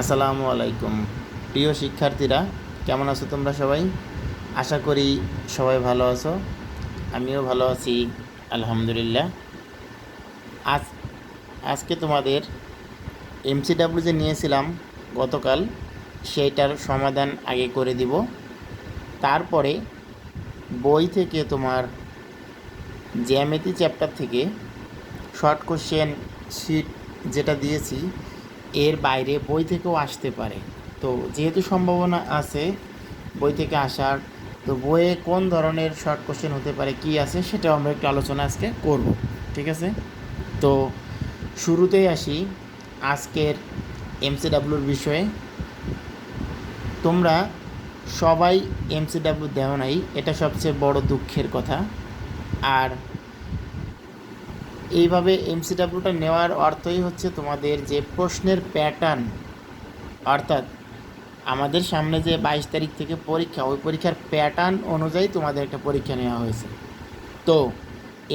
আসসালামু আলাইকুম। প্রিয় শিক্ষার্থীরা, কেমন আছো তোমরা সবাই? আশা করি সবাই ভালো আছো। আমিও ভালো আছি, আলহামদুলিল্লাহ। আজ আজকে তোমাদের এমসিডাব্লিউ যে নিয়েছিলাম গতকাল, সেইটার সমাধান আগে করে দিব। তারপরে বই থেকে তোমার জ্যামিতি চ্যাপ্টার থেকে শর্ট কোশ্চেন শিট যেটা দিয়েছি, এর বাইরে বই থেকেও আসতে পারে। তো যেহেতু সম্ভাবনা আছে বই থেকে আসার, তো বইয়ে কোন ধরনের শর্ট কোশ্চেন হতে পারে, কি আছে, সেটাও আমরা একটু আলোচনা আজকে করব। ঠিক আছে? তো শুরুতেই আসি আজকের এমসিডাব্লিউর বিষয়ে। তোমরা সবাই এমসিডাব্লিউ দেও নাই, এটা সবচেয়ে বড় দুঃখের কথা। আর এইভাবে এমসিডাব্লিউটা নেওয়ার অর্থই হচ্ছে তোমাদের যে প্রশ্নের প্যাটার্ন, অর্থাৎ আমাদের সামনে যে 22 তারিখ থেকে পরীক্ষা, ওই পরীক্ষার প্যাটার্ন অনুযায়ী তোমাদের একটা পরীক্ষা নেওয়া হয়েছে। তো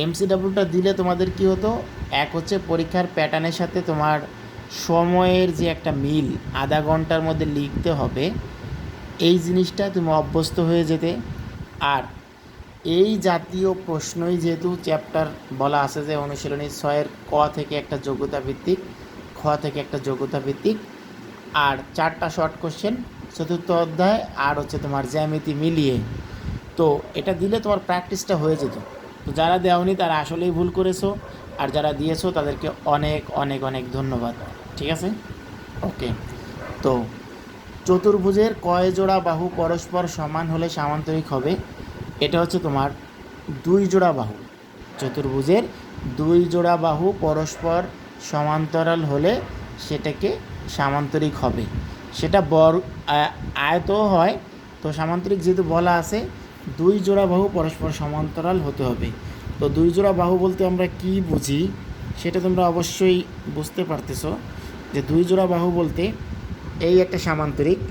এমসিডাব্লিউটা দিলে তোমাদের কি হতো, এক হচ্ছে পরীক্ষার প্যাটার্নের সাথে তোমার সময়ের যে একটা মিল, আধা ঘন্টার মধ্যে লিখতে হবে, এই জিনিসটা তুমি অভ্যস্ত হয়ে যেতে। আর এই জাতীয় প্রশ্নই যেহেতু চ্যাপ্টার বলা আছে যে অনুশীলনী 6-এর ক থেকে একটা যোগ্যতা ভিত্তিক, খ থেকে একটা যোগ্যতা ভিত্তিক, আর 4টা শর্ট কোশ্চেন চতুর্থ অধ্যায়, আর হচ্ছে তোমার জ্যামিতি মিলিয়ে। তো এটা দিলে তোমার প্র্যাকটিসটা হয়ে যেত। তো যারা দেওনি তারা আসলেই ভুল করেছো, আর যারা দিয়েছো তাদেরকে অনেক অনেক অনেক ধন্যবাদ। ঠিক আছে? ওকে। তো চতুর্ভুজের কয় জোড়া বাহু পরস্পর সমান হলে সামান্তরিক হবে? এটা হচ্ছে তোমার 2 জোড়া বাহু। চতুর্ভুজের 2 জোড়া বাহু পরস্পর সমান্তরাল হলে সেটাকে সামান্তরিক হবে। সেটা আয়তও হয়। তো সামান্তরিক যেহেতু বলা আছে, 2 জোড়া বাহু পরস্পর সমান্তরাল হতে হবে। তো 2 জোড়া বাহু বলতে আমরা কি বুঝি সেটা তোমরা অবশ্যই বুঝতে পারতেছো, যে 2 জোড়া বাহু বলতে এই একটা সামান্তরিক,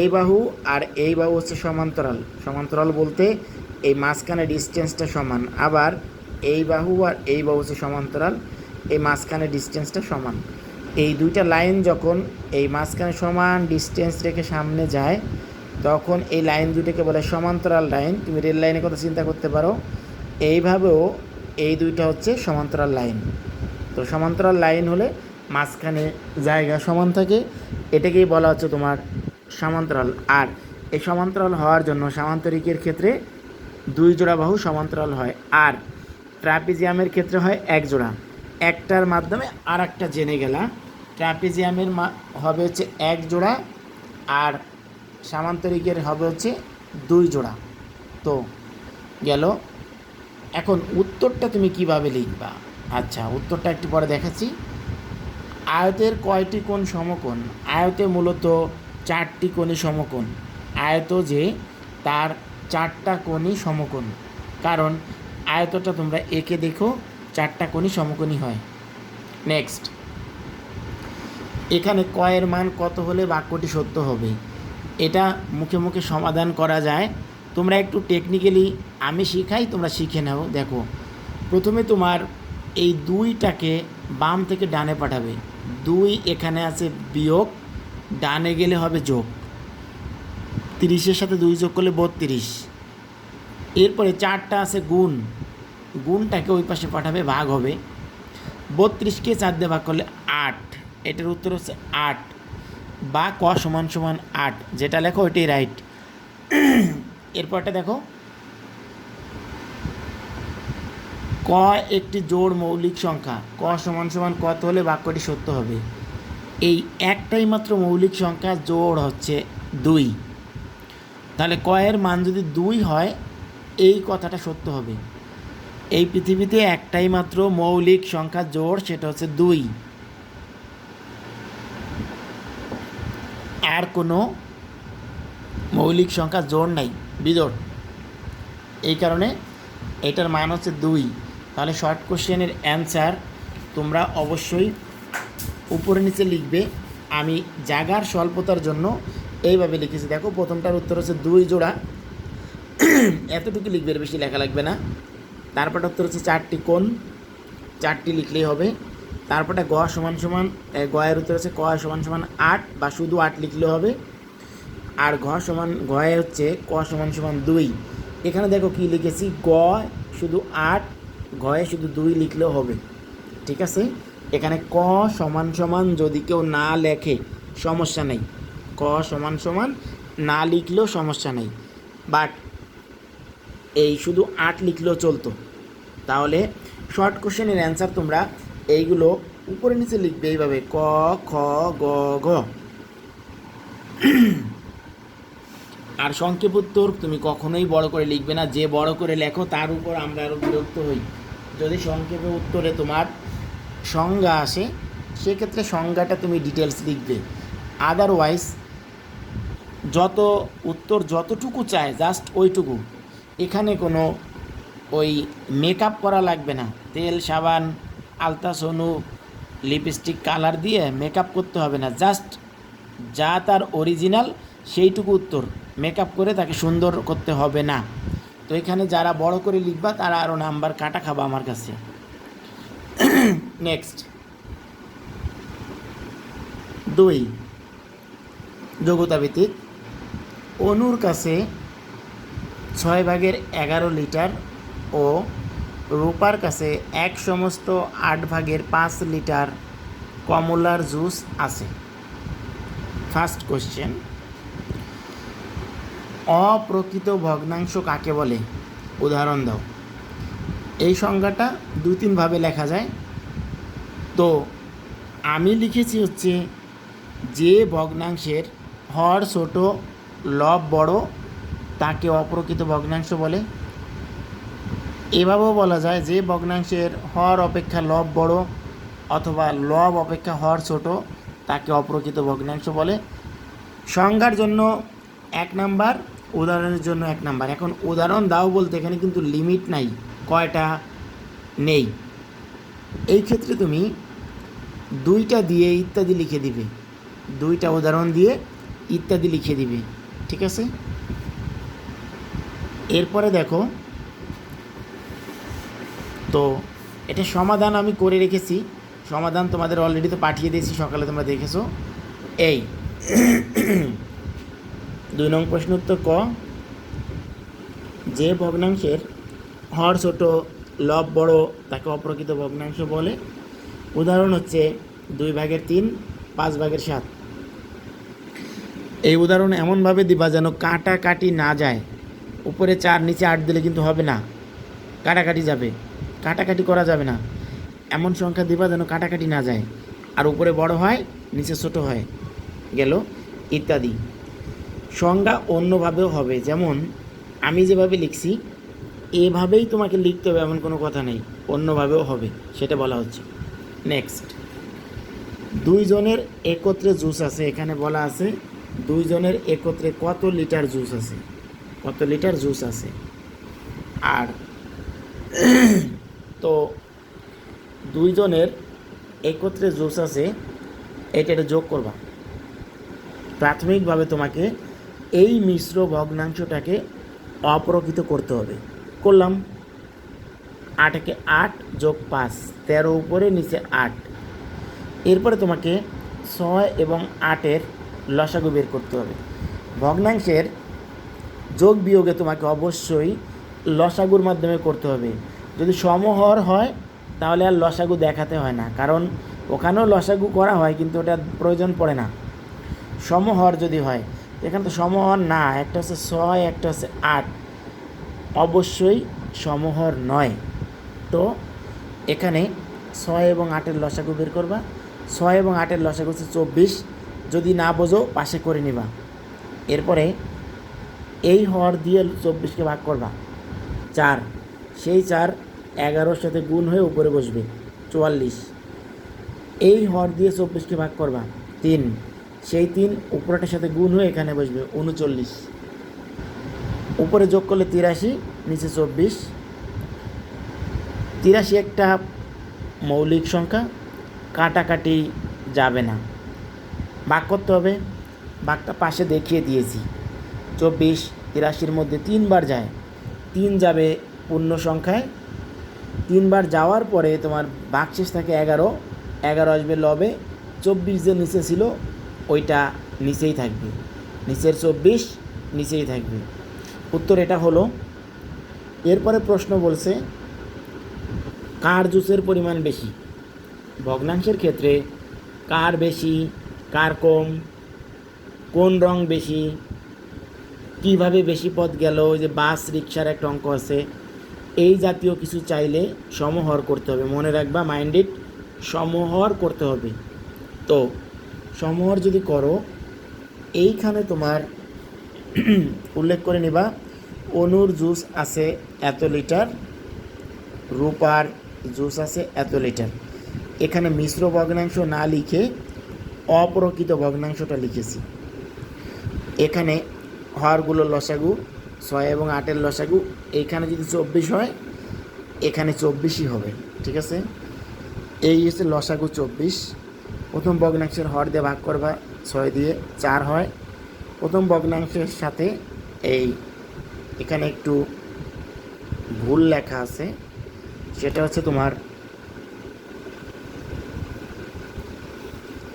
এই বাহু আর এই বাহু হচ্ছে সমান্তরাল। সমান্তরাল বলতে এই মাঝখানে ডিস্টেন্সটা সমান, আবার এই বাহু আর এই বাহু হচ্ছে সমান্তরাল, এই মাঝখানে ডিস্টেন্সটা সমান। এই দুইটা লাইন যখন এই মাঝখানে সমান ডিস্টেন্স রেখে সামনে যায়, তখন এই লাইন দুটোকে বলে সমান্তরাল লাইন। তুমি রেল লাইনের কথা চিন্তা করতে পারো, এইভাবেও এই দুইটা হচ্ছে সমান্তরাল লাইন। তো সমান্তরাল লাইন হলে মাঝখানে জায়গা সমান থাকে, এটাকেই বলা হচ্ছে তোমার সমান্তরাল। আর এই সমান্তরাল হওয়ার জন্য সামান্তরিকের ক্ষেত্রে 2 জোড়া বাহু সমান্তরাল হয়, আর ট্রাপিজিয়ামের ক্ষেত্রে হয় 1 জোড়া। একটার মাধ্যমে আর একটা জেনে গেলা, ট্রাপিজিয়ামের হবে হচ্ছে 1 জোড়া, আর সামান্তরিকের হবে হচ্ছে 2 জোড়া। তো গেল। এখন উত্তরটা তুমি কিভাবে লিখবা? আচ্ছা, উত্তরটা একটু পরে দেখাচ্ছি। আয়তের কয়টি কোণ সমকোণ? আয়তে মূলত 4টি কোণই সমকোণ। আয়ত যে, তার 4টা কোণই সমকোণ। কারণ আয়তটা তোমরা এঁকে দেখো, 4টা কোণই সমকোণই হয়। নেক্সট, এখানে কয়ের মান কত হলে বাক্যটি সত্য হবে? এটা মুখে মুখে সমাধান করা যায়। তোমরা একটু টেকনিক্যালি আমি শিখাই, তোমরা শিখে নাও। দেখো, প্রথমে তোমার এই 2টাকে বাম থেকে ডানে পাঠাবে। 2 এখানে আছে বিয়োগ, ডানে গেলে হবে যোগ। 30-এর সাথে 2 যোগ করলে 32। এরপরে 4টা আছে গুণ, গুণটাকে ওই পাশে পাঠাবে, ভাগ হবে। 32কে 4 দিয়ে ভাগ করলে 8। এটার উত্তর হচ্ছে 8, বা ক সমান সমান 8, যেটা লেখো ওইটাই রাইট। এরপরটা দেখো, ক একটি জোড় মৌলিক সংখ্যা। ক সমান সমান কত হলে বাক্যটি সত্য হবে? এই একটাই মাত্র মৌলিক সংখ্যা, জোড় হচ্ছে 2। তাহলে ক এর মান যদি 2 হয়, এই কথাটা সত্য হবে। এই পৃথিবীতে একটাই মাত্র মৌলিক সংখ্যা জোড়, সেটা হচ্ছে 2। আর কোনো মৌলিক সংখ্যা জোড় নাই, বিজোড়। এই কারণে এটার মান হচ্ছে 2। তাহলে শর্ট কোশ্চেনের অ্যান্সার তোমরা অবশ্যই উপরে নিচে লিখবে। আমি জায়গার স্বল্পতার জন্য এইভাবে লিখেছি। দেখো, প্রথমটার উত্তর হচ্ছে 2 জোড়া, এতটুকু লিখবে, বেশি লেখা লাগবে না। তারপরটা উত্তর হচ্ছে 4টি কোণ, 4টি লিখলেই হবে। তারপরে গ সমান সমান গয়ের উত্তর হচ্ছে ক সমান সমান 8 বা শুধু 8 লিখলে হবে। আর গয়ে হচ্ছে ক সমান সমান 2। এখানে দেখো কি লিখেছি, গ শুধু 8, গয়ে শুধু 2 লিখলেও হবে। ঠিক আছে, এখানে ক সমান সমান যদি কেউ না লেখে সমস্যা নেই, ক সমান সমান না লিখলেও সমস্যা নেই, বাট এই শুধু 8 লিখলেও চলতো। তাহলে শর্ট কোশ্চেনের অ্যান্সার তোমরা এইগুলো উপরে নিচে লিখবে এইভাবে, ক খ গ ঘ। আর সংক্ষেপ উত্তর তুমি কখনোই বড় করে লিখবে না, যে বড় করে লেখো তার উপর আমরা আরও বিরক্ত হই। যদি সংক্ষেপে উত্তরে তোমার সংজ্ঞা আসে সেক্ষেত্রে সংজ্ঞাটা তুমি ডিটেলস লিখবে, আদারওয়াইজ যত উত্তর যতটুকু চায় জাস্ট ওইটুকু। এখানে কোনো ওই মেকআপ করা লাগবে না, তেল সাবান আলতাসোনু লিপস্টিক কালার দিয়ে মেকআপ করতে হবে না, জাস্ট যা তার অরিজিনাল সেইটুকু উত্তর, মেকআপ করে তাকে সুন্দর করতে হবে না। তো এখানে যারা বড় করে লিখবা তারা আরও নাম্বার কাটা খাবা আমার কাছে। নেক্সট 2, যোগ্যতা ভিত্তিক। অনুর কাছে 6/11 লিটার ও রূপার কাছে 1/8 লিটার কমলার জুস আছে। ফার্স্ট কোশ্চেন, অপ্রকৃত ভগ্নাংশ কাকে বলে? উদাহরণ দাও। এই সংজ্ঞাটা 2-3 ভাবে লেখা যায়। তো আমি লিখেছি হচ্ছে, যে ভগ্নাংশের হর ছোট লব বড় তাকে অপ্রকৃত ভগ্নাংশ বলে। এভাবেও বলা যায়, যে ভগ্নাংশের হর অপেক্ষা লব বড় অথবা লব অপেক্ষা হর ছোট তাকে অপ্রকৃত ভগ্নাংশ বলে। সংজ্ঞার জন্য 1 নাম্বার, উদাহরণের জন্য 1 নাম্বার। এখন উদাহরণ দাও বলতে এখানে কিন্তু লিমিট নাই, কয়টা নেই। এই ক্ষেত্রে তুমি 2টা দিয়ে ইত্যাদি লিখে দিবে, 2টা উদাহরণ দিয়ে ইত্যাদি লিখে দিবে। ঠিক আছে, এরপরে দেখো, তো এটা সমাধান আমি করে রেখেছি, সমাধান তোমাদের অলরেডি তো পাঠিয়ে দিয়েছি, সকালে তোমরা দেখেছো। এই 2 নং প্রশ্ন উত্তর ক, যে ভগ্নাংশের হর ছোট লব বড় তাকে অপ্রকৃত ভগ্নাংশ বলে। উদাহরণ হচ্ছে 2/3, 5/7। এই উদাহরণ এমনভাবে দিবা যেন কাটাকাটি না যায়। উপরে 4 নিচে 8 দিলে কিন্তু হবে না, কাটাকাটি যাবে, কাটাকাটি করা যাবে না। এমন সংখ্যা দিবা যেন কাটাকাটি না যায়, আর উপরে বড় হয় নিচে ছোট হয়, গেল ইত্যাদি। সংজ্ঞা অন্যভাবেও হবে, যেমন আমি যেভাবে লিখছি এভাবেই তোমাকে লিখতে হবে এমন কোনো কথা নেই, অন্যভাবেও হবে, সেটা বলা হচ্ছে। নেক্সট, 2 জনের একত্রে জুস আছে। এখানে বলা আছে 2 জনের একত্রে কত লিটার জুস আছে, কত লিটার জুস আছে। আর তো 2 জনের একত্রে জুস আছে, এটা যোগ করবা। প্রাথমিকভাবে তোমাকে এই মিশ্র ভগ্নাংশটাকে অপ্রকৃত করতে হবে। করলাম, 8 + 8 + 5, 13 উপরে নিচে 8। এরপরে তোমাকে 6 এবং 8-এর লসাগু বের করতে হবে। ভগ্নাংশের যোগ বিয়োগে তোমাকে অবশ্যই লসাগুর মাধ্যমে করতে হবে। যদি সমহর হয় তাহলে আর লসাগু দেখাতে হয় না, কারণ ওখানেও লসাগু করা হয় কিন্তু ওটা প্রয়োজন পড়ে না। সমহর যদি হয়, এখানে তো সমহর না, একটা হচ্ছে 6, একটা হচ্ছে 8, অবশ্যই সমহর নয়। তো এখানে 6 এবং 8-এর লসাগু বের করবা। 6 এবং 8-এর লসাগু হচ্ছে 24। যদি না বোঝো পাশে করে নিবা। এরপরে এই হর দিয়ে 24কে ভাগ করবা 4, সেই 4 11-র সাথে গুণ হয়ে উপরে বসবে 44। এই হর দিয়ে 24কে ভাগ করবা 3, সেই 3 উপরেটার সাথে গুণ হয়ে এখানে বসবে 39। উপরে যোগ করলে 83, নিচে 24। 83 একটা মৌলিক সংখ্যা, কাটাকাটি যাবে না, ভাগ করতে হবে। ভাগটা পাশে দেখিয়ে দিয়েছি। 24 83-র মধ্যে 3 বার যায়, 3 যাবে পূর্ণ সংখ্যায়। 3 বার যাওয়ার পরে তোমার ভাগশেষ থাকে 11, 11 আসবে লবে, 24 যে নিচে ছিল ওইটা নিচেই থাকবে, নিচের 24 নিচেই থাকবে। উত্তর এটা হলো। এরপরে প্রশ্ন বলছে কার জুসের পরিমাণ বেশি। ভগ্নাংশের ক্ষেত্রে কার বেশি, কার কম, কোন রং বেশি, কিভাবে বেশি পথ গেল, ওই যে বাস রিক্সার একটা অঙ্ক আছে, এই জাতীয় কিছু চাইলে সমহর করতে হবে। মনে রাখবা, মাইন্ডেড, সমহর করতে হবে। তো সমহর যদি করো, এইখানে তোমার উল্লেখ করে নিবা অনুর জুস আছে এত লিটার, রূপার জুস আছে এত লিটার। এখানে মিশ্র ভগ্নাংশ না লিখে অপ্রকৃত ভগ্নাংশটা লিখেছি। এখানে হরগুলোর লসাগু 6 এবং 8-এর লসাগু, এইখানে যদি 24 হয় এখানে 24ই হবে, ঠিক আছে। এই হচ্ছে লসাগু 24। প্রথম ভগ্নাংশের হর দিয়ে ভাগ করবা, 6 দিয়ে 4 হয়। প্রথম ভগ্নাংশের সাথে এই এখানে একটু ভুল লেখা আছে, সেটা হচ্ছে তোমার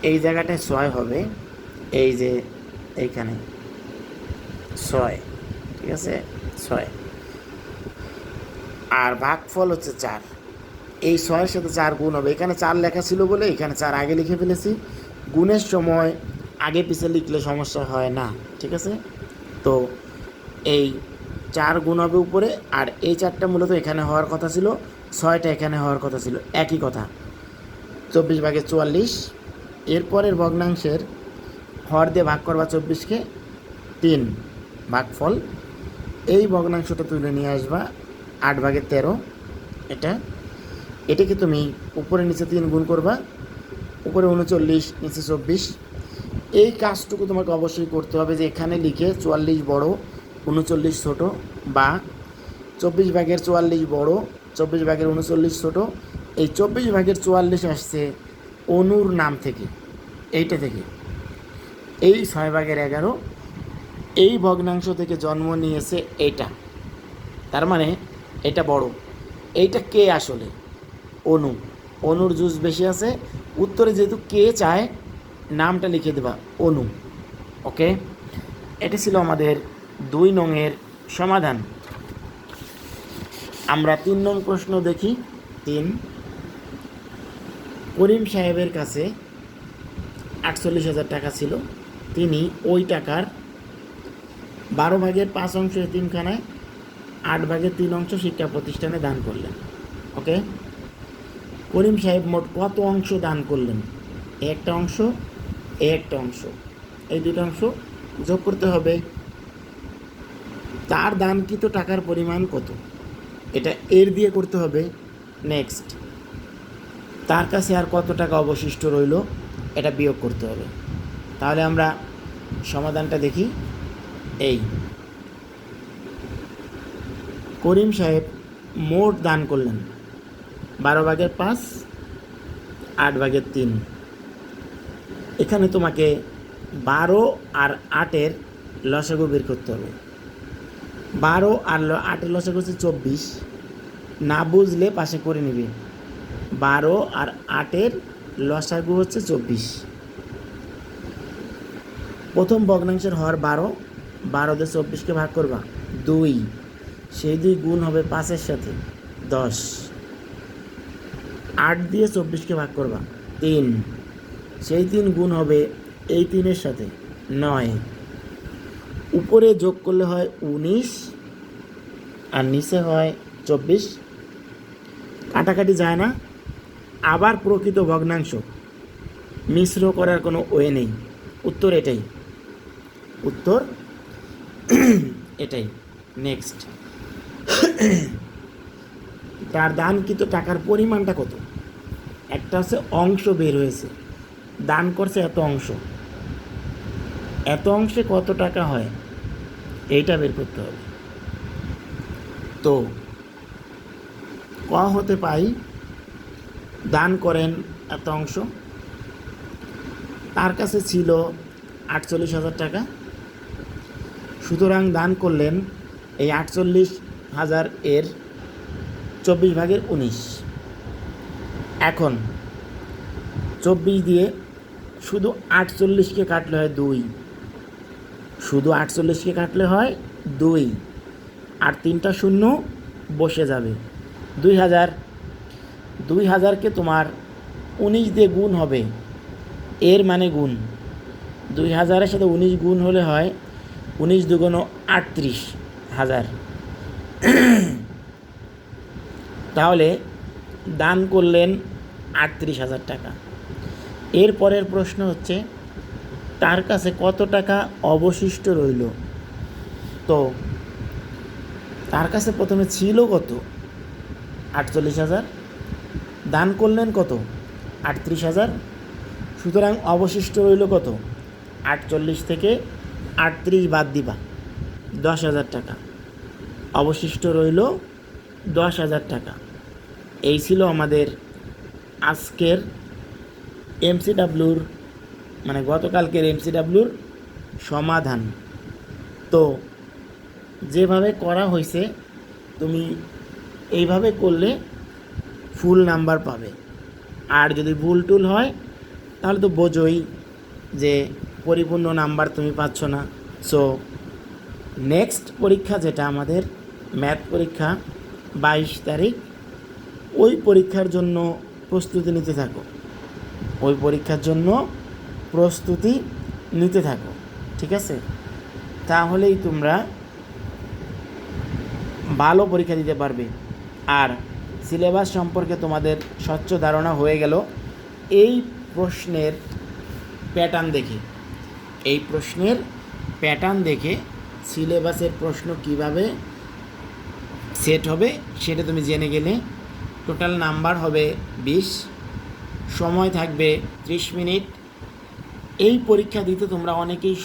এই জায়গাটায় 6 হবে, এই যে এইখানে 6, ঠিক আছে, 6। আর ভাগফল হচ্ছে 4, এই 6-এর সাথে 4 গুণ হবে। এখানে 4 লেখা ছিল বলে এখানে 4 আগে লিখে ফেলেছি। গুণের সময় আগে পিছে লিখলে সমস্যা হয় না, ঠিক আছে। তো এই 4 গুণ হবে উপরে, আর এই 4টা মূলত এখানে হওয়ার কথা ছিল, 6টা এখানে হওয়ার কথা ছিল, একই কথা। 24/44। এরপরের ভগ্নাংশের হর দিয়ে ভাগ করবা 24কে, 3 ভাগফল। এই ভগ্নাংশটা তুলে নিয়ে আসবা 8/13। এটাকে তুমি উপরে নিচে 3 গুণ করবা, উপরে 39 নিচে 24। এই কাজটুকু তোমাকে অবশ্যই করতে হবে যে এখানে লিখে 44 বড় 39 ছোট, বা 24/44 বড় 24/39 ছোট। এই 24/44 আসছে অনুর নাম থেকে, এইটা থেকে। এই 6/11 এই ভগ্নাংশ থেকে জন্ম নিয়েছে এইটা, তার মানে এটা বড়। এইটা কে আসলে? অনু। অনুর জুস বেশি আছে। উত্তরে যেহেতু কে চায়, নামটা লিখে দেবা অনু। ওকে, এটা ছিল আমাদের 2 নংয়ের সমাধান। আমরা 3 নং প্রশ্ন দেখি। 3, করিম সাহেবের কাছে 48,000 টাকা ছিল। তিনি ওই টাকার 12/5 অংশ এতিমখানায়, 8/3 অংশ শিক্ষা প্রতিষ্ঠানে দান করলেন। ওকে, করিম সাহেব মোট কত অংশ দান করলেন? একটা অংশ, একটা অংশ, এই দুটো অংশ যোগ করতে হবে। তার দানকৃত টাকার পরিমাণ কত? এটা এর দিয়ে করতে হবে। নেক্সট, তার কাছে আর কত টাকা অবশিষ্ট রইল, এটা বিয়োগ করতে হবে। তাহলে আমরা সমাধানটা দেখি। এই করিম সাহেব মোট দান করলেন 12/5, 8/3। এখানে তোমাকে 12 আর 8-এর লসাগু বের করতে হবে। 12 আর 8-এর লসাগু হচ্ছে 24, না বুঝলে পাশে করে নিবে। 12 আর 8-এর লসাগু হচ্ছে 24। প্রথম ভগ্নাংশের হর 12, 12 দিয়ে 24কে ভাগ করবা 2, সেই 2 গুণ হবে 5-এর সাথে 10। 8 দিয়ে 24কে ভাগ করবা 3, সেই 3 গুণ হবে এই 3-এর সাথে 9। উপরে যোগ করলে হয় 19, আর নিচে হয় 24। কাটাকাটি যায় না। আবার প্রকৃত ভগ্নাংশ মিশ্র করার কোনো ওয়ে নেই। উত্তর এটাই, উত্তর এটাই। নেক্সট, তার দানকৃত টাকার পরিমাণটা কত? একটা হচ্ছে অংশ বের হয়েছে, দান করছে এত অংশ, এত অংশে কত টাকা হয় এইটা বের করতে হবে। তো ক হতে পাই, দান করেন এত অংশ, তার কাছে ছিল 48,000 টাকা, সুতরাং দান করলেন এই 48,000 এর 24/19। এখন 24 দিয়ে শুধু 48কে কাটলে হয় 2, শুধু 48কে কাটলে হয় 2, আর 3টা শূন্য বসে যাবে। 2000, 2000কে তোমার 19 দিয়ে গুণ হবে, এর মানে গুণ 2000-এর সাথে 19 গুণ হলে হয় 19 দুগুণ 38,000। তাহলে দান করলেন 38,000 টাকা। এর পরের প্রশ্ন হচ্ছে তার কাছে কত টাকা অবশিষ্ট রইল। তো তার কাছে প্রথমে ছিল কত, 48,000, দান করলেন কত, 38,000, সুতরাং অবশিষ্ট রইল কত, 48 থেকে 38 বাদ দিবা, 10,000 টাকা অবশিষ্ট রইল, 10,000 টাকা। এই ছিল আমাদের আজকের এমসিডাব্লিউর মানে গতকালকের এমসিডাব্লিউর সমাধান। তো যেভাবে করা হয়েছে তুমি এইভাবে করলে ফুল নাম্বার পাবে, আর যদি ভুল টুল হয় তাহলে তো বোঝোই যে পরিপূর্ণ নাম্বার তুমি পাচ্ছ না। সো নেক্সট পরীক্ষা যেটা আমাদের ম্যাথ পরীক্ষা 22 তারিখ, ওই পরীক্ষার জন্য প্রস্তুতি নিতে থাকো, ওই পরীক্ষার জন্য প্রস্তুতি নিতে থাকো, ঠিক আছে? তাহলেই তোমরা ভালো পরীক্ষা দিতে পারবে। আর সিলেবাস সম্পর্কে তোমাদের স্বচ্ছ ধারণা হয়ে গেল এই প্রশ্নের প্যাটার্ন দেখে, এই প্রশ্নের প্যাটার্ন দেখে সিলেবাসের প্রশ্ন কিভাবে সেট হবে সেটা তুমি জেনে গেলে। টোটাল নাম্বার হবে 20, সময় থাকবে 30 মিনিট। এই পরীক্ষা দিতে তোমরা অনেকেই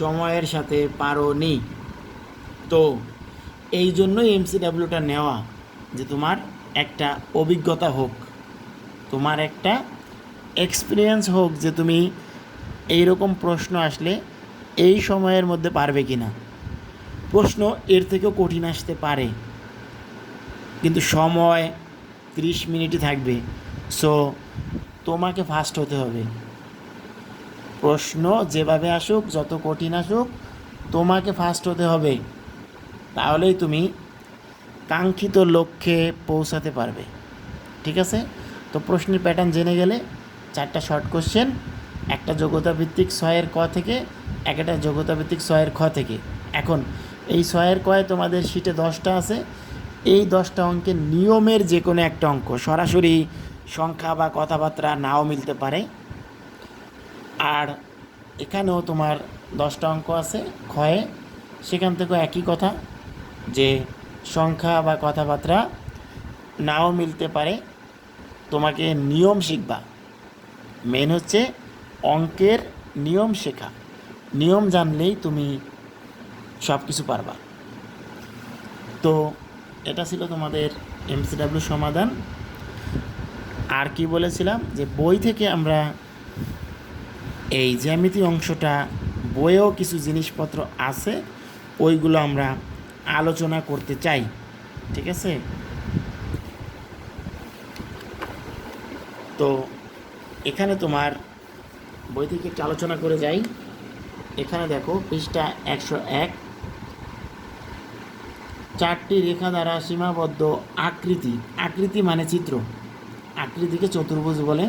সময়ের সাথে পারোনি, তো এই জন্যই এমসিডাব্লিউটা নেওয়া, যে তোমার একটা অভিজ্ঞতা হোক, তোমার একটা এক্সপিরিয়েন্স হোক, যে তুমি এইরকম প্রশ্ন আসলে এই সময়ের মধ্যে পারবে কি না। প্রশ্ন এর থেকেও কঠিন আসতে পারে, কিন্তু সময় 30 মিনিটই থাকবে। সো তোমাকে ফাস্ট হতে হবে, প্রশ্ন যেভাবে আসুক, যত কঠিন আসুক, তোমাকে ফাস্ট হতে হবে, তাহলেই তুমি কাঙ্ক্ষিত লক্ষ্যে পৌঁছাতে পারবে, ঠিক আছে? তো প্রশ্নের প্যাটার্ন জেনে গেলে 4টা শর্ট কোশ্চেন, একটা যোগ্যতা ভিত্তিক 6-এর ক থেকে, একটা যোগ্যতা ভিত্তিক 6-এর খ থেকে। এখন এই 6-এর কয়ে তোমাদের শীটে 10টা আছে, এই 10টা অঙ্কের নিয়মের যে কোনো একটা অঙ্ক, সরাসরি সংখ্যা বা কথাবার্তা নাও মিলতে পারে। আর এখানেও তোমার 10টা অঙ্ক আছে ক্ষয়ে, সেখান থেকেও একই কথা, যে সংখ্যা বা কথাবার্তা নাও মিলতে পারে, তোমাকে নিয়ম শিখবা। মেন হচ্ছে অঙ্কের নিয়ম শেখা, নিয়ম জানলেই তুমি সব কিছু পারবা। তো এটা ছিল তোমাদের এমসিডাব্লিউ সমাধান। আর কি বলেছিলাম, যে বই থেকে আমরা এই জ্যামিতি অংশটা, বইয়েও কিছু জিনিসপত্র আছে, ওইগুলো আমরা আলোচনা করতে চাই, ঠিক আছে? তো এখানে তোমার বই থেকে একটু আলোচনা করে যাই। এখানে দেখো পৃষ্ঠা 101, 4টি রেখা দ্বারা সীমাবদ্ধ আকৃতি, আকৃতি মানে চিত্র, আকৃতিকে চতুর্ভুজ বলে।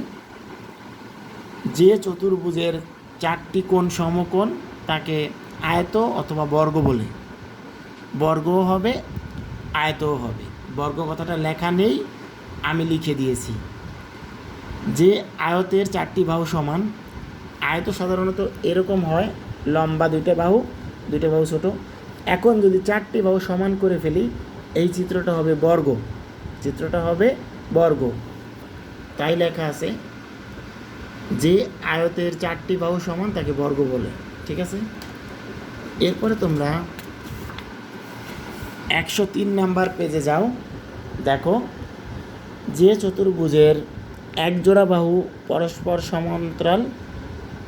যে চতুর্ভুজের 4টি কোণ সমকোণ তাকে আয়ত অথবা বর্গ বলে। বর্গও হবে, আয়তও হবে। বর্গ কথাটা লেখা নেই, আমি লিখে দিয়েছি। যে আয়তের 4টি বাহু সমান, আয়ত সাধারণত এরকম হয়, লম্বা 2টা বাহু, 2টা বাহু ছোট। এখন যদি 4টি বাহু সমান করে ফেলি, এই চিত্রটা হবে বর্গ, চিত্রটা হবে বর্গ। তাই লেখা আছে যে আয়তের 4টি বাহু সমান তাকে বর্গ বলে, ঠিক আছে? এরপরে তোমরা 103 নাম্বার পেজে যাও, দেখো যে চতুর্ভুজের এক জোড়া বাহু পরস্পর সমান্তরাল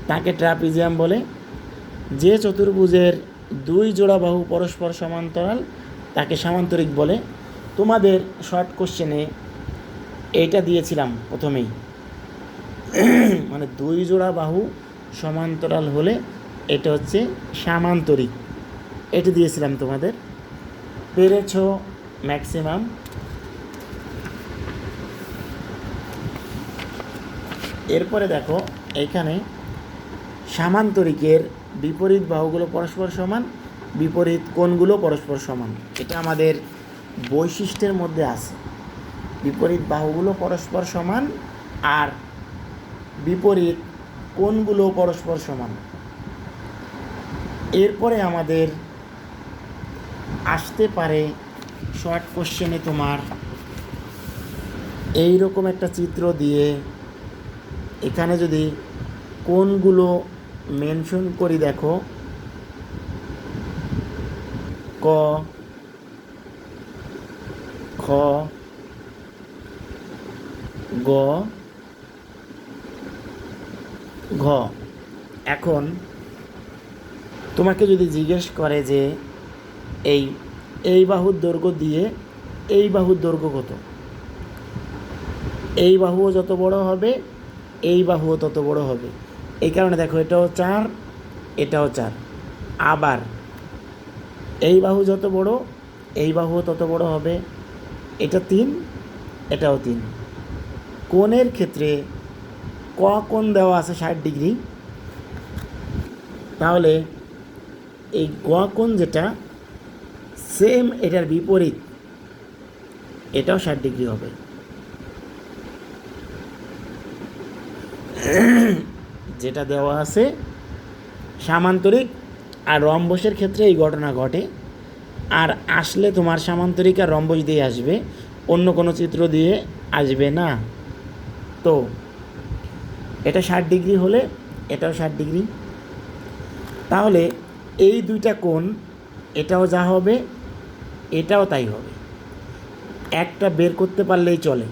তাকে ট্রাপিজিয়াম বলে। যে চতুর্ভুজের 2 জোড়া বাহু পরস্পর সমান্তরাল তাকে সামান্তরিক বলে। তোমাদের শর্ট কোশ্চেনে এইটা দিয়েছিলাম প্রথমেই। মানে 2 জোড়া বাহু সমান্তরাল হলে এটা হচ্ছে সামান্তরিক। এটা দিয়েছিলাম তোমাদের, পেরেছো ম্যাক্সিমাম। এরপরে দেখো এইখানে সামান্তরিকের বিপরীত বাহুগুলো পরস্পর সমান, বিপরীত কোণগুলো পরস্পর সমান। এটা আমাদের বৈশিষ্ট্যের মধ্যে আছে, বিপরীত বাহুগুলো পরস্পর সমান আর বিপরীত কোণগুলো পরস্পর সমান। এরপরে আমাদের আসতে পারে শর্ট কোশ্চেনে তোমার এই রকম একটা চিত্র দিয়ে এখানে যদি কোণগুলো মেনশন করি, দেখো ক, খ, গ, ঘ। এখন তোমাকে যদি জিজ্ঞেস করে যে এই বাহুর দৈর্ঘ্য দিয়ে এই বাহুর দৈর্ঘ্য কত, এই বাহুও যত বড় হবে এই বাহুও তত বড় হবে। এই কারণে দেখো এটাও 4, এটাও 4। আবার এই বাহু যত বড় এই বাহুও তত বড় হবে, এটা 3, এটাও 3। কোণের ক্ষেত্রে ক কোণ দেওয়া আছে 60 ডিগ্রি, তাহলে এই গ কোণ যেটা সেম এটার বিপরীত, এটাও 60 ডিগ্রি হবে। যেটা দেওয়া আছে সামান্তরিক আর রম্বসের ক্ষেত্রে এই ঘটনা ঘটে। আর আসলে তোমার সামান্তরিক আর রম্বস দিয়ে আসবে, অন্য কোনো চিত্র দিয়ে আসবে না। তো এটা 60 ডিগ্রি হলে এটাও 60 ডিগ্রি। তাহলে এই দুইটা কোণ, এটাও যা হবে এটাও তাই হবে। একটা বের করতে পারলেই চলে,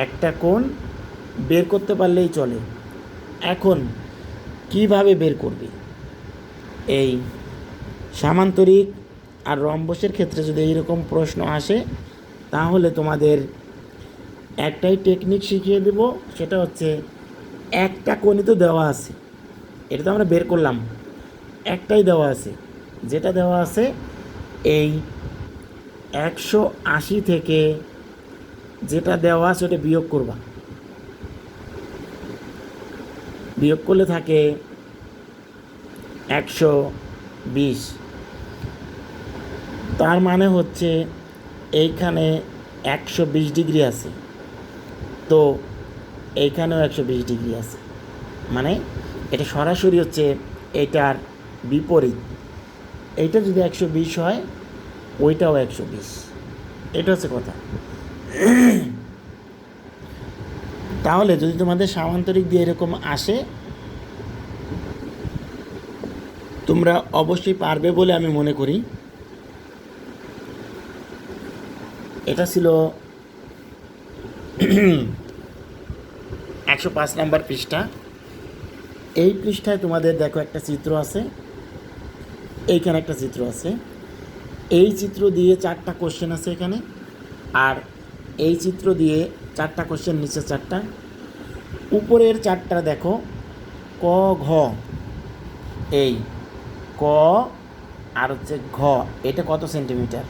একটা কোণ বের করতে পারলেই চলে। এখন কিভাবে বের করবে? এই সামান্তরিক আর রম্বসের ক্ষেত্রে যদি এইরকম প্রশ্ন আসে, তাহলে তোমাদের একটাই টেকনিক শিখিয়ে দেব, সেটা হচ্ছে একটা কোণই তো দেওয়া আছে, এটা তো আমরা বের করলাম, একটাই দেওয়া আছে। যেটা দেওয়া আছে এই 180 থেকে যেটা দেওয়া আছে ওটা বিয়োগ করবা, বিয়োগ করলে থাকে 120। তার মানে হচ্ছে এইখানে 120 ডিগ্রি আছে, তো এইখানেও 120 ডিগ্রি আছে। মানে এটা সরাসরি হচ্ছে এটার বিপরীত। এইটা যদি 120 হয় ওইটাও 120, এটা হচ্ছে কথা। তাহলে যদি তোমাদের সামান্তরিক দিয়ে এরকম আসে, তোমরা অবশ্যই পারবে বলে আমি মনে করি। এটা ছিল 105 নম্বর পৃষ্ঠা। এই পৃষ্ঠায় তোমাদের দেখো একটা চিত্র আছে, এইখানে একটা চিত্র আছে। এই চিত্র দিয়ে 4টা কোশ্চেন আছে এখানে, আর এই চিত্র দিয়ে 4টা কোশ্চেন, নিচে 4টা। উপরের 4টা দেখো ক, ঘ, এই ক আর হচ্ছে ঘ, এটা কত সেন্টিমিটার।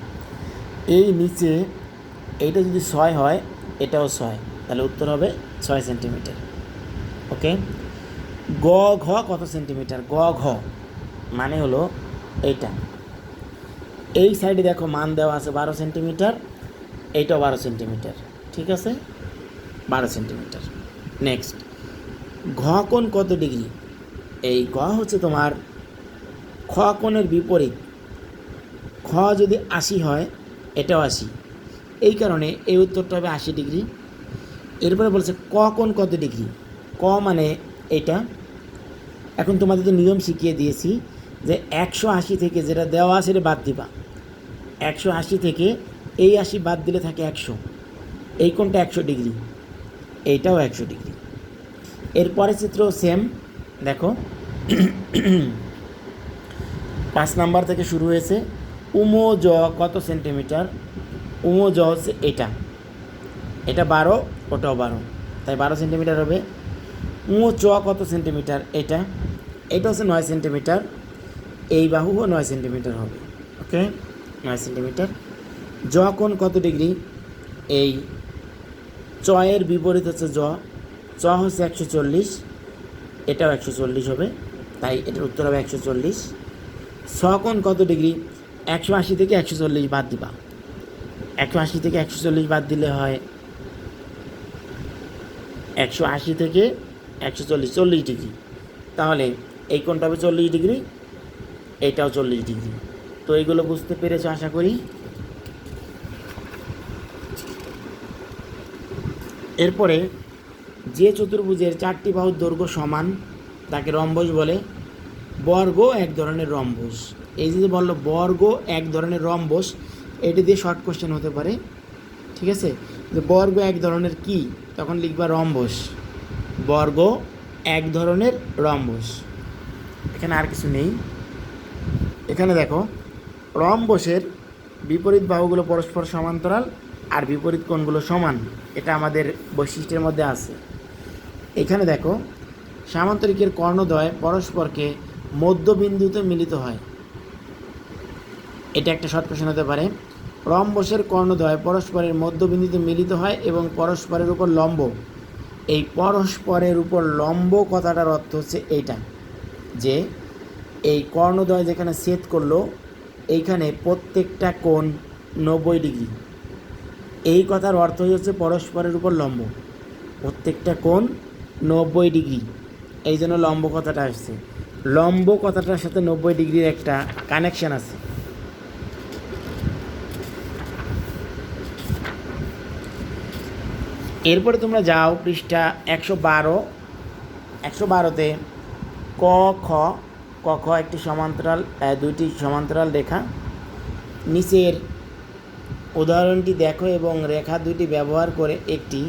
এই নিচে এইটা যদি 6 হয় এটাও 6, তাহলে উত্তর হবে 6 সেন্টিমিটার। ওকে, গ ঘ কত সেন্টিমিটার, গ ঘ মানে হলো এইটা। এই সাইডে দেখো মান দেওয়া আছে 12 সেন্টিমিটার, এইটাও 12 সেন্টিমিটার, ঠিক আছে, 12 সেন্টিমিটার। নেক্সট, ঘ কোণ কত ডিগ্রি? এই ঘ হচ্ছে তোমার খ কোণের বিপরীত। খ যদি 80 হয় এটাও 80, এই কারণে এই উত্তরটা হবে 80 ডিগ্রি। এরপরে বলছে ক কোণ কত ডিগ্রি, ক মানে এটা। এখন তোমাদের তো নিয়ম শিখিয়ে দিয়েছি যে 180 থেকে যেটা দেওয়া আছে সেটা বাদ দিবা। 180 থেকে এই 80 বাদ দিলে থাকে 100, এই কোণটা 100 ডিগ্রি, এইটাও 100 ডিগ্রি। এরপরে চিত্র সেম, দেখো 5 নাম্বার থেকে শুরু হয়েছে। উমো জ কত সেন্টিমিটার, উমো জ হচ্ছে এটা 12, ওটাও 12, তাই 12 সেন্টিমিটার হবে। চ কত সেন্টিমিটার, এটা হচ্ছে 9 সেন্টিমিটার, এই বাহুও 9 সেন্টিমিটার হবে। ওকে, 9 সেন্টিমিটার। জ কোণ কত ডিগ্রি, এই চ এর বিপরীত হচ্ছে চ হচ্ছে 140, এটাও 140 হবে, তাই এটার উত্তর হবে 140। ছ কোণ কত ডিগ্রি, 180 থেকে 140 বাদ দিবা, 180 থেকে 140 বাদ দিলে হয় 180 থেকে 140, 40 ডিগ্রি। তাহলে এই কোণটা হবে 40 ডিগ্রি, এইটাও 40 ডিগ্রি। তো এইগুলো বুঝতে পেরেছো আশা করি। এরপরে যে চতুর্ভুজের 4টি বাহুর দৈর্ঘ্য সমান তাকে রম্বস বলে। বর্গ এক ধরনের রম্বস, এই যে বললো বর্গ এক ধরনের রম্বস, এটি দিয়ে শর্ট কোশ্চেন হতে পারে। ঠিক আছে, যে বর্গ এক ধরনের কি, তখন লিখবা রম্বস, বর্গ এক ধরনের রম্বস। এখানে আর কিছু নেই। এখানে দেখো রম্বসের বিপরীত বাহুগুলো পরস্পর সমান্তরাল আর বিপরীত কোণগুলো সমান, এটা আমাদের বৈশিষ্ট্যের মধ্যে আছে। এখানে দেখো সামান্তরিকের কর্ণদ্বয় পরস্পরকে মধ্যবিন্দুতে মিলিত হয়, এটা একটা শর্ট কোশ্চেন হতে পারে। রম্বসের কর্ণদ্বয় পরস্পরের মধ্যবিন্দুতে মিলিত হয় এবং পরস্পরের উপর লম্ব। এই পরস্পরের উপর লম্ব কথাটার অর্থ হচ্ছে এইটা, যে এই কর্ণদ্বয় যেখানে ছেদ করলো এইখানে প্রত্যেকটা কোণ 90 ডিগ্রি, এই কথার অর্থই হচ্ছে পরস্পরের উপর লম্ব, প্রত্যেকটা কোণ 90 ডিগ্রি, এই জন্য লম্ব কথাটা আসছে। লম্ব কথাটার সাথে 90 ডিগ্রির একটা কানেকশান আছে। এরপরে তোমরা যাও পৃষ্ঠা 112তে ক খ একটি সমান্তরাল, দুইটি সমান্তরাল রেখা। নিচের উদাহরণটি দেখো এবং রেখা দুইটি ব্যবহার করে একটি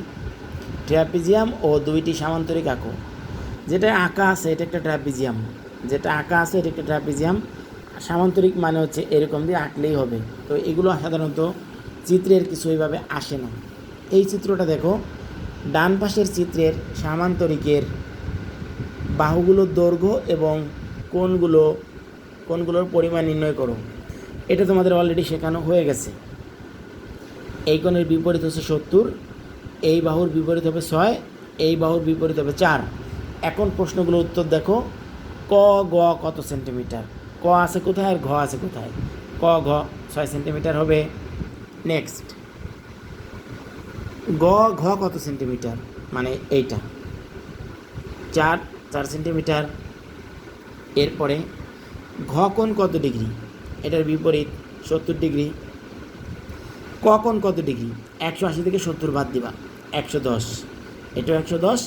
ট্র্যাপিজিয়াম ও দুইটি সামান্তরিক আঁকো। যেটা আঁকা আছে এটা একটা ট্র্যাপিজিয়াম, যেটা আঁকা আছে এটা একটা ট্র্যাপিজিয়াম। সামান্তরিক মানে হচ্ছে এরকম দিয়ে আঁকলেই হবে। তো এগুলো সাধারণত চিত্রের কিছু এইভাবে আসে না। এই চিত্রটা দেখো, ডান পাশের চিত্রের সামান্তরিকের বাহুগুলোর দৈর্ঘ্য এবং কোণগুলোর পরিমাণ নির্ণয় করো। এটা তোমাদের অলরেডি শেখানো হয়ে গেছে। এই কোণের বিপরীত হচ্ছে 70, এই বাহুর বিপরীত হবে 6, এই বাহুর বিপরীত হবে 4। এখন প্রশ্নগুলোর উত্তর দেখো। ক গ কত সেন্টিমিটার, ক আছে কোথায় আর ঘ আছে কোথায়, ক ঘ 6 সেন্টিমিটার হবে। নেক্সট গ ঘ কত সেন্টিমিটার, মানে এইটা 4 সেন্টিমিটার। এরপরে ঘ কোণ কত ডিগ্রি, এটার বিপরীত 70 ডিগ্রি। ক কোণ কত ডিগ্রি, 180 থেকে 70 বাদ দিবা, 110, এটাও 110,